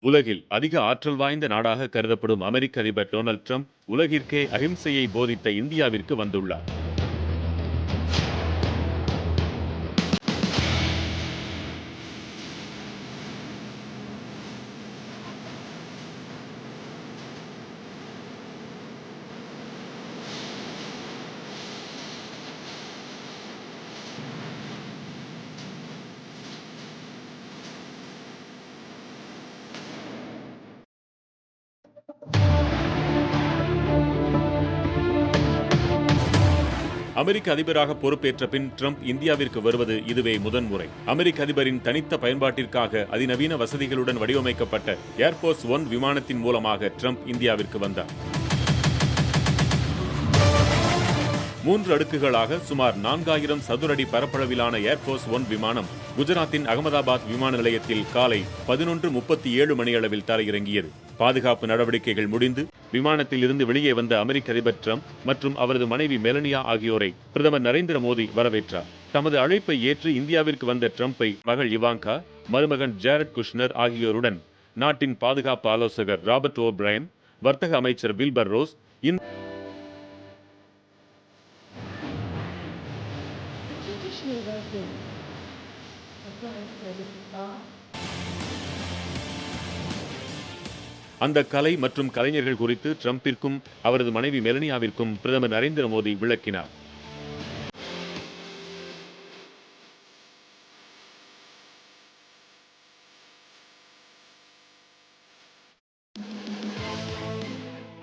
உலகில் அதிக ஆற்றல் வாய்ந்த நாடாக கருதப்படும் அமெரிக்க அதிபர் டொனால்ட் ட்ரம்ப் உலகிற்கே அகிம்சையை போதித்த இந்தியாவிற்கு வந்துள்ளார். அமெரிக்க அதிபராக பொறுப்பேற்ற பின் ட்ரம்ப் இந்தியாவிற்கு வருவது இதுவே முதன்முறை. அமெரிக்க அதிபரின் தனித்த பயன்பாட்டிற்காக அதிநவீன வசதிகளுடன் வடிவமைக்கப்பட்ட ஏர்போர்ஸ் 1 விமானத்தின் மூலமாக ட்ரம்ப் இந்தியாவிற்கு வந்தார். 3 அடுக்குகளாக சுமார் 4000 சதுர அடி பரப்பளவிலான ஏர்போர்ஸ் 1 விமானம் குஜராத்தின் அகமதாபாத் விமான நிலையத்தில் காலை 11:37 மணியளவில் தரையிறங்கியது. பாதுகாப்பு நடவடிக்கைகள் முடிந்து விமானத்தில் இருந்து வெளியே வந்த அமெரிக்க அதிபர் ட்ரம்ப் மற்றும் அவரது மனைவி மெலனியா ஆகியோரை பிரதமர் நரேந்திர மோடி வரவேற்றார். தமது அழைப்பை ஏற்று இந்தியாவிற்கு வந்த ட்ரம்பை மகள் இவாங்கா, மருமகன் ஜாரட் குஷ்னர் ஆகியோருடன் நாட்டின் பாதுகாப்பு ஆலோசகர் ராபர்ட் ஓ பிரையன், வர்த்தக அமைச்சர் வில்பர் ரோஸ், அந்த கலை மற்றும் கலைஞர்கள் குறித்து ட்ரம்பிற்கும் அவரது மனைவி மெலனியாவிற்கும் பிரதமர் நரேந்திர மோடி விளக்கினார்.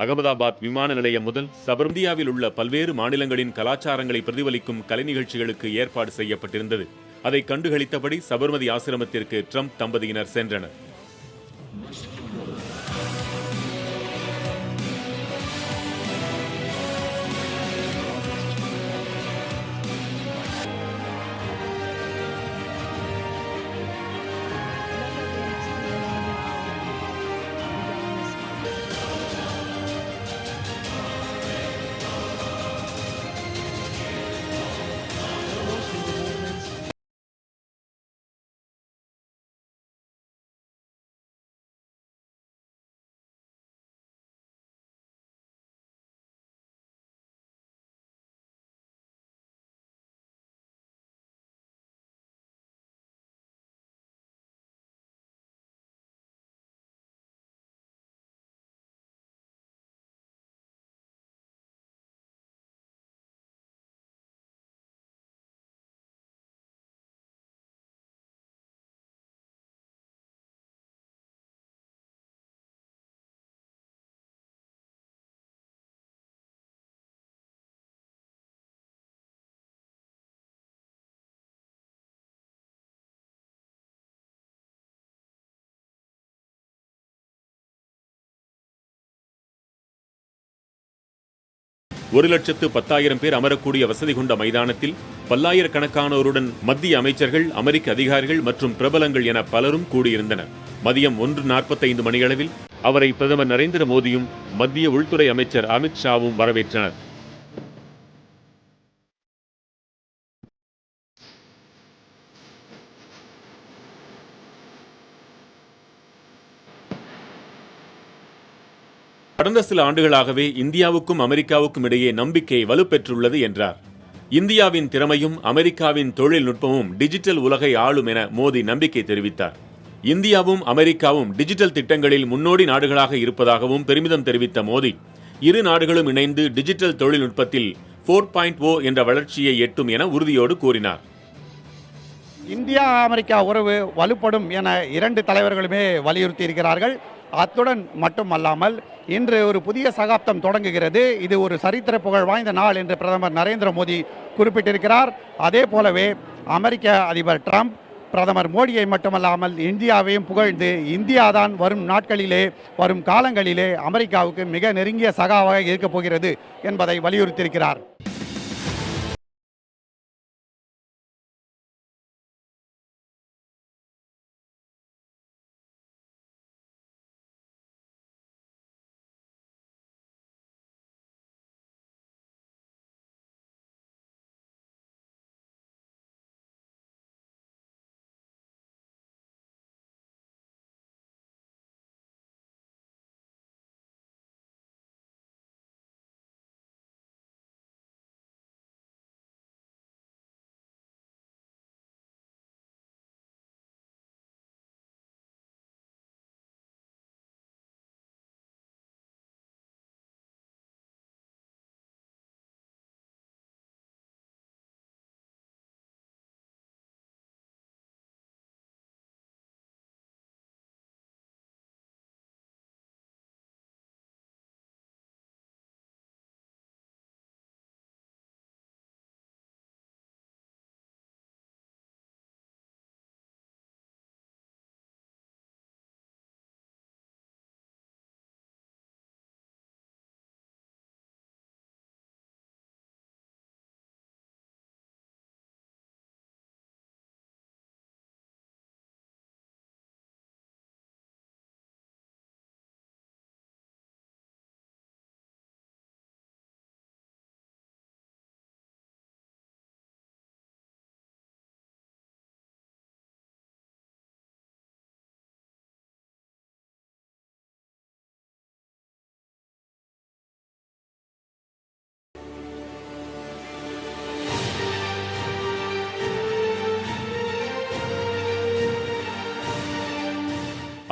அகமதாபாத் விமான நிலையம் முதல் இந்தியாவில் உள்ள பல்வேறு மாநிலங்களின் கலாச்சாரங்களை பிரதிபலிக்கும் கலை நிகழ்ச்சிகளுக்கு ஏற்பாடு செய்யப்பட்டிருந்தது. அதை கண்டுகளித்தபடி சபர்மதி ஆசிரமத்திற்கு ட்ரம்ப் தம்பதியினர் சென்றனர். ஒரு 1,10,000 பேர் அமரக்கூடிய வசதி கொண்ட மைதானத்தில் பல்லாயிரக்கணக்கானோருடன் மத்திய அமைச்சர்கள், அமெரிக்க அதிகாரிகள் மற்றும் பிரபலங்கள் என பலரும் கூடியிருந்தனர். மதியம் 1:45 மணியளவில் அவரை பிரதமர் நரேந்திர மோடியும் மத்திய உள்துறை அமைச்சர் அமித் ஷாவும் வரவேற்றனர். கடந்த சில ஆண்டுகளாகவே இந்தியாவுக்கும் அமெரிக்காவுக்கும் இடையே நம்பிக்கை வலுப்பெற்றுள்ளது என்றார். இந்தியாவின் திறமையும் அமெரிக்காவின் தொழில்நுட்பமும் டிஜிட்டல் உலகை ஆளும் என மோடி நம்பிக்கை தெரிவித்தார். இந்தியாவும் அமெரிக்காவும் டிஜிட்டல் திட்டங்களில் முன்னோடி நாடுகளாக இருப்பதாகவும் பெருமிதம் தெரிவித்த மோடி, இரு நாடுகளும் இணைந்து டிஜிட்டல் தொழில்நுட்பத்தில் 4.0 என்ற வளர்ச்சியை எட்டும் என உறுதியோடு கூறினார். இந்தியா அமெரிக்கா உறவு வலுப்படும் என இரண்டு தலைவர்களுமே வலியுறுத்தி இருக்கிறார்கள். அத்துடன் மட்டுமல்லாமல் இன்று ஒரு புதிய சகாப்தம் தொடங்குகிறது. இது ஒரு சரித்திர புகழ் வாய்ந்த நாள் என்று பிரதமர் நரேந்திர மோடி குறிப்பிட்டிருக்கிறார். அதே போலவே அமெரிக்க அதிபர் ட்ரம்ப் பிரதமர் மோடியை மட்டுமல்லாமல் இந்தியாவையும் புகழ்ந்து இந்தியாதான் வரும் நாட்களிலே, வரும் காலங்களிலே அமெரிக்காவுக்கு மிக நெருங்கிய சகாவாக இருக்கப் போகிறது என்பதை வலியுறுத்தியிருக்கிறார்.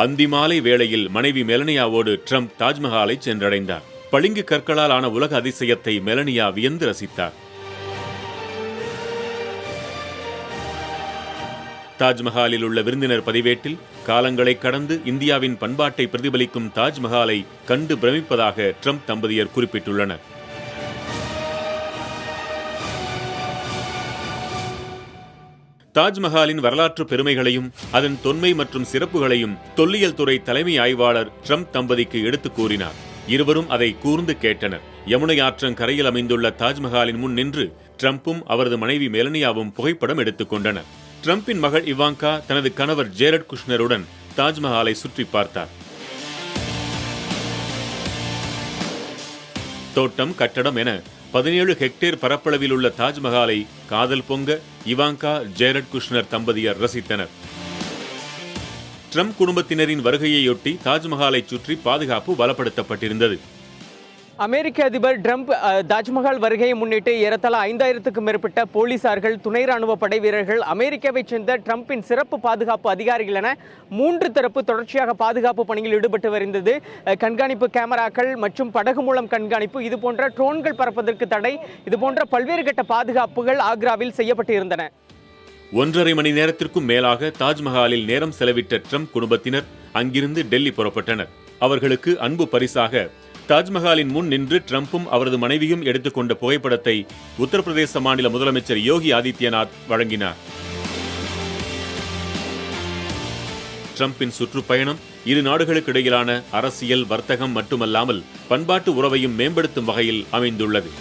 அந்திமாலை வேளையில் மனைவி மெலனியாவோடு ட்ரம்ப் தாஜ்மஹாலை சென்றடைந்தார். பளிங்கு கற்களால் ஆன உலக அதிசயத்தை மெலனியா வியந்து ரசித்தார். தாஜ்மஹாலில் உள்ள விருந்தினர் பதிவேட்டில் காலங்களை கடந்து இந்தியாவின் பண்பாட்டை பிரதிபலிக்கும் தாஜ்மஹாலை கண்டு பிரமிப்பதாக ட்ரம்ப் தம்பதியர் குறிப்பிட்டுள்ளனர். தாஜ்மஹாலின் வரலாற்று பெருமைகளையும் அதன் தொன்மை மற்றும் சிறப்புகளையும் தொல்லியல் துறை தலைமை ஆய்வாளர் ட்ரம்ப் தம்பதிக்கு எடுத்துக் கூறினார். இருவரும் அதை கூர்ந்து கேட்டனர். யமுனை ஆற்றங்கரையில் அமைந்துள்ள தாஜ்மஹாலின் முன் நின்று ட்ரம்பும் அவரது மனைவி மெலனியாவும் புகைப்படம் எடுத்துக் கொண்டனர். ட்ரம்பின் மகள் இவாங்கா தனது கணவர் ஜேரட் குஷ்னருடன் தாஜ்மஹாலை சுற்றி பார்த்தார். தோட்டம், கட்டடம் என 17 ஹெக்டேர் பரப்பளவில் உள்ள தாஜ்மஹாலை காதல் பொங்க இவாங்கா, ஜேரட் குஷ்னர் தம்பதியர் ரசித்தனர். ட்ரம்ப் குடும்பத்தினரின் வருகையையொட்டி தாஜ்மஹாலை சுற்றி பாதுகாப்பு பலப்படுத்தப்பட்டிருந்தது. அமெரிக்க அதிபர் ட்ரம்ப் தாஜ்மஹால் வருகையை முன்னிட்டு ஏறத்தாழ 5000க்கும் மேற்பட்ட போலீசார்கள், துணை ராணுவ படை வீரர்கள், அமெரிக்காவைச் சேர்ந்த ட்ரம்பின் சிறப்பு பாதுகாப்பு அதிகாரிகள் என 3 தரப்பு தொடர்ச்சியாக பாதுகாப்பு பணியில் ஈடுபட்டு வருகிறது. கண்காணிப்பு கேமராக்கள் மற்றும் படகு மூலம் கண்காணிப்பு, இதுபோன்ற ட்ரோன்கள் பறப்பதற்கு தடை, இதுபோன்ற பல்வேறு கட்ட பாதுகாப்புகள் ஆக்ராவில் செய்யப்பட்டு இருந்தன. 1.5 மணி நேரத்திற்கும் மேலாக தாஜ்மஹாலில் நேரம் செலவிட்ட ட்ரம்ப் குடும்பத்தினர் அங்கிருந்து டெல்லி புறப்பட்டனர். அவர்களுக்கு அன்பு பரிசாக தாஜ்மஹாலின் முன் நின்று ட்ரம்பும் அவரது மனைவியும் எடுத்துக்கொண்ட புகைப்படத்தை உத்தரப்பிரதேச மாநில முதலமைச்சர் யோகி ஆதித்யநாத் வழங்கினார். ட்ரம்பின் சுற்றுப்பயணம் இரு நாடுகளுக்கு இடையிலான அரசியல், வர்த்தகம் மட்டுமல்லாமல் பண்பாட்டு உறவையும் மேம்படுத்தும் வகையில் அமைந்துள்ளது.